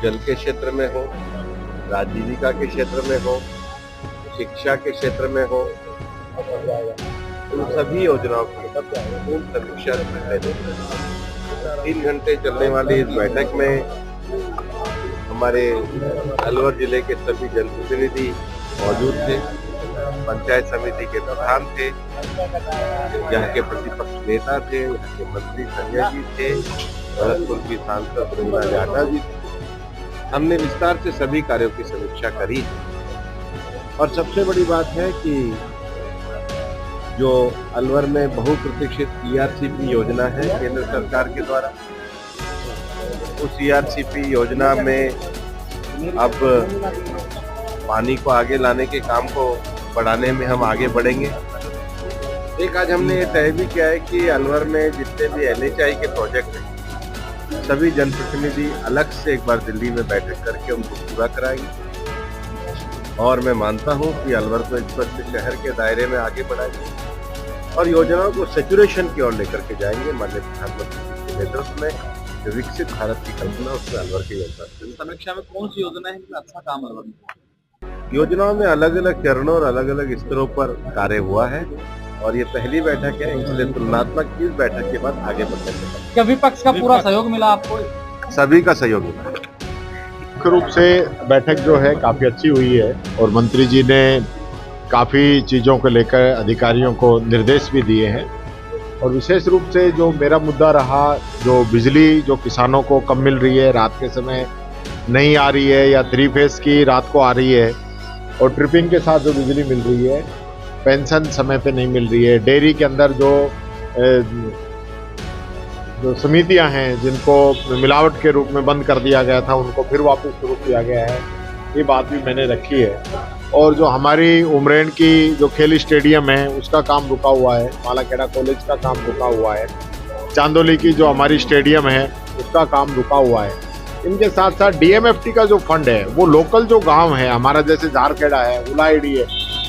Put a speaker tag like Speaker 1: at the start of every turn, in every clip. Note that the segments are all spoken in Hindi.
Speaker 1: जल के क्षेत्र में हो, आजीविका के क्षेत्र में हो, शिक्षा के क्षेत्र में हो, उन सभी योजनाओं की पूर्ण समीक्षा करते हैं। 3 घंटे चलने वाली इस बैठक में हमारे अलवर जिले के सभी जनप्रतिनिधि मौजूद थे, पंचायत समिति के प्रधान थे, यहाँ के प्रतिपक्ष नेता थे, यहाँ के मंत्री संजय जी थे, भरतपुर की सांसद रंजना जाटव जी थे। हमने विस्तार से सभी कार्यों की समीक्षा करी और सबसे बड़ी बात है कि जो अलवर में बहुप्रतीक्षित ERCP योजना है केंद्र सरकार के द्वारा, उस ERCP योजना में अब पानी को आगे लाने के काम को बढ़ाने में हम आगे बढ़ेंगे। एक आज हमने ये तय भी किया है कि अलवर में जितने भी NHI के प्रोजेक्ट हैं, सभी जनप्रतिनिधि अलग से एक बार दिल्ली में बैठक करके उनको पूरा कराएंगे और मैं मानता हूं कि अलवर को एक स्वच्छ शहर के दायरे में आगे बढ़ाएंगे और योजनाओं को सेचुरेशन की ओर लेकर के जाएंगे। माननीय प्रधानमंत्री के नेतृत्व में जो विकसित भारत की कल्पना, उसमें अलवर की योजना।
Speaker 2: समीक्षा में कौन सी योजना है जिसमें अच्छा काम अलवर में?
Speaker 1: योजनाओं में अलग अलग चरणों और अलग अलग स्तरों पर कार्य हुआ है और ये पहली बैठक है, इसलिए तुलनात्मक इस बैठक के बाद आगे बढ़ने के
Speaker 2: क्या विपक्ष का पूरा सहयोग मिला आपको?
Speaker 1: सभी का सहयोग मिला।
Speaker 3: मुख्य रूप से बैठक जो है काफी अच्छी हुई है और मंत्री जी ने काफी चीजों को लेकर अधिकारियों को निर्देश भी दिए हैं और विशेष रूप से जो मेरा मुद्दा रहा, जो बिजली जो किसानों को कम मिल रही है, रात के समय नहीं आ रही है या 3 फेज की रात को आ रही है और ट्रिपिंग के साथ जो बिजली मिल रही है, पेंशन समय पे नहीं मिल रही है, डेयरी के अंदर जो समितियां हैं जिनको मिलावट के रूप में बंद कर दिया गया था, उनको फिर वापस शुरू किया गया है, ये बात भी मैंने रखी है। और जो हमारी उमरेन की जो खेल स्टेडियम है उसका काम रुका हुआ है, मालाखेड़ा कॉलेज का काम रुका हुआ है, चांदोली की जो हमारी स्टेडियम है उसका काम रुका हुआ है। इनके साथ साथ DMFT का जो फंड है वो लोकल जो गांव है हमारा, जैसे झारखेड़ा है, उलाइडी है,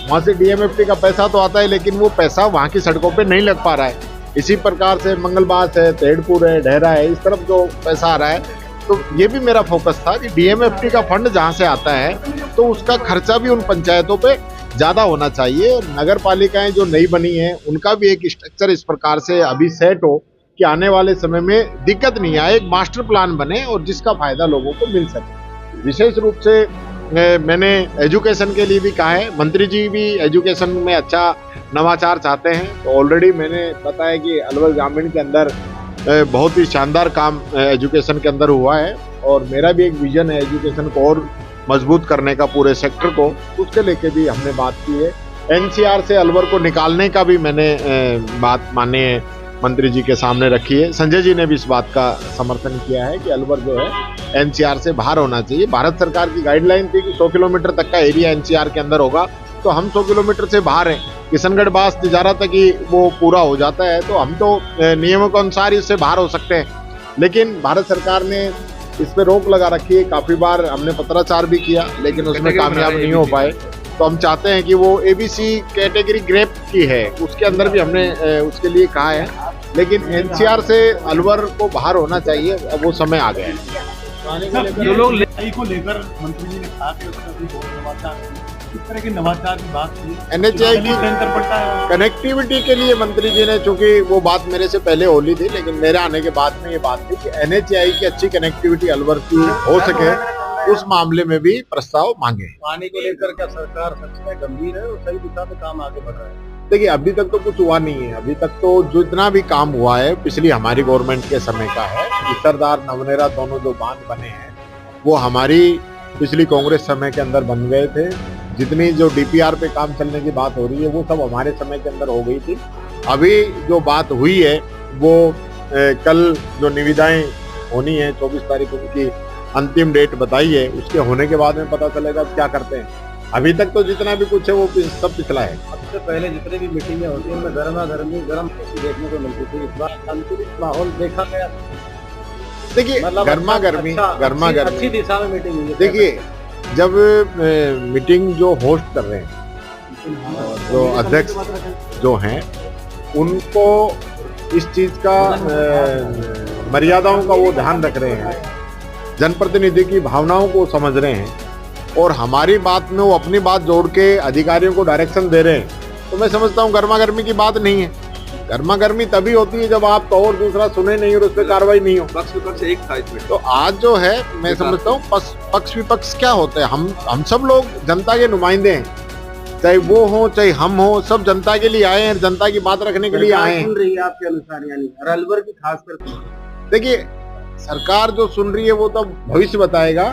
Speaker 3: वहाँ से DMFT का पैसा तो आता है लेकिन वो पैसा वहाँ की सड़कों पे नहीं लग पा रहा है। इसी प्रकार से मंगलबास है, तेड़पुर है, ढेरा है, इस तरफ जो पैसा आ रहा है, तो ये भी मेरा फोकस था कि DMFT का फंड जहाँ से आता है तो उसका खर्चा भी उन पंचायतों पे ज़्यादा होना चाहिए। नगर पालिकाएं जो नई बनी हैं उनका भी एक स्ट्रक्चर इस प्रकार से अभी सेट हो कि आने वाले समय में दिक्कत नहीं आए, एक मास्टर प्लान बने और जिसका फायदा लोगों को मिल सके। विशेष रूप से मैंने एजुकेशन के लिए भी कहा है, मंत्री जी भी एजुकेशन में अच्छा नवाचार चाहते हैं, तो ऑलरेडी मैंने बताया कि अलवर ग्रामीण के अंदर बहुत ही शानदार काम एजुकेशन के अंदर हुआ है और मेरा भी एक विजन है एजुकेशन को और मजबूत करने का पूरे सेक्टर को, उसके लेके भी हमने बात की है। NCR से अलवर को निकालने का भी मैंने बात माननीय मंत्री जी के सामने रखी है। संजय जी ने भी इस बात का समर्थन किया है कि अलवर जो है NCR से बाहर होना चाहिए। भारत सरकार की गाइडलाइन थी कि 100 किलोमीटर तक का एरिया NCR के अंदर होगा, तो हम 100 किलोमीटर से बाहर हैं। किशनगढ़ बास तिजारा तक ही वो पूरा हो जाता है, तो हम तो नियमों के अनुसार इससे बाहर हो सकते हैं, लेकिन भारत सरकार ने इस पर रोक लगा रखी है। काफी बार हमने पत्राचार भी किया लेकिन उसमें कामयाब नहीं हो पाए, तो हम चाहते हैं कि वो ABC कैटेगरी ग्रेप की है उसके अंदर भी हमने उसके लिए कहा है, लेकिन NCR से अलवर को बाहर होना चाहिए, अब वो समय आ गया है।
Speaker 2: जो लोग
Speaker 4: को लेकर मंत्री जी ने कहा कि उसका भी बहुत नवाचार, इस तरह के नवाचार की बात की,
Speaker 3: NHI की
Speaker 4: पड़ता है
Speaker 3: कनेक्टिविटी के लिए मंत्री जी ने, चूंकि वो बात मेरे से पहले होली थी लेकिन मेरे आने के बाद में ये बात थी कि NHI की अच्छी कनेक्टिविटी अलवर की हो सके, उस मामले में भी प्रस्ताव मांगे।
Speaker 4: पानी को लेकर क्या सरकार सच में गंभीर है और सही दिशा में काम आगे बढ़ रहा है?
Speaker 3: देखिए, अभी तक तो कुछ हुआ नहीं है। अभी तक तो जितना भी काम हुआ है पिछली हमारी गवर्नमेंट के समय का है। इसरदार नवनेरा दोनों जो बांध बने हैं वो हमारी पिछली कांग्रेस समय के अंदर बन गए थे। जितनी जो DPR पे काम चलने की बात हो रही है वो सब हमारे समय के अंदर हो गई थी। अभी जो बात हुई है वो कल जो निविदाएं होनी है 24 तारीख को की अंतिम डेट बताई है, उसके होने के बाद में पता चलेगा क्या करते हैं। अभी तक तो जितना भी कुछ है वो सब पिछला है।
Speaker 4: सबसे पहले जितने भी मीटिंगें होती हैं उनमें गर्मा गर्मी गर्म देखने को मिलती थी। इस बार संतुलित माहौल देखा गया।
Speaker 3: देखिए, गर्मा गर्मी
Speaker 4: अच्छी दिशा में मीटिंग हुई है।
Speaker 3: देखिए, जब मीटिंग जो होस्ट कर रहे हैं, जो अध्यक्ष जो हैं, उनको इस चीज का मर्यादाओं का वो ध्यान रख रहे हैं जनप्रतिनिधि की भावनाओं को समझ रहे हैं और हमारी बात में वो अपनी बात जोड़ के अधिकारियों को डायरेक्शन दे रहे हैं, तो मैं समझता हूँ गर्मा गर्मी की बात नहीं है। गर्मा गर्मी तभी होती है जब आप तो और दूसरा सुने नहीं और उस पर कार्रवाई नहीं हो।
Speaker 2: पक्ष विपक्ष एक था इसमें।
Speaker 3: तो आज जो है मैं समझता हूँ पक्ष विपक्ष क्या होते हैं, हम सब लोग जनता के नुमाइंदे हैं, चाहे वो हो चाहे हम हो, सब जनता के लिए आए हैं, जनता की बात रखने के लिए आए हैं।
Speaker 4: सुन रही है आपके अनुसार, यानी अलवर की खास करके
Speaker 3: देखिए सरकार जो सुन रही है वो तो भविष्य बताएगा।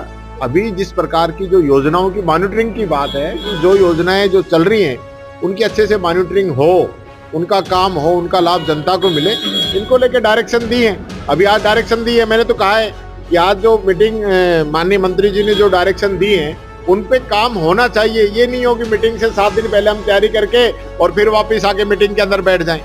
Speaker 3: अभी जिस प्रकार की जो योजनाओं की मॉनिटरिंग की बात है, जो योजनाएं जो चल रही हैं उनकी अच्छे से मॉनिटरिंग हो, उनका काम हो, उनका लाभ जनता को मिले, इनको लेके डायरेक्शन दी है। अभी आज डायरेक्शन दी है, मैंने तो कहा है कि आज जो मीटिंग माननीय मंत्री जी ने जो डायरेक्शन दी है उन पे काम होना चाहिए। ये नहीं हो कि मीटिंग से 7 दिन पहले हम तैयारी करके और फिर वापस आके मीटिंग के अंदर बैठ जाएं।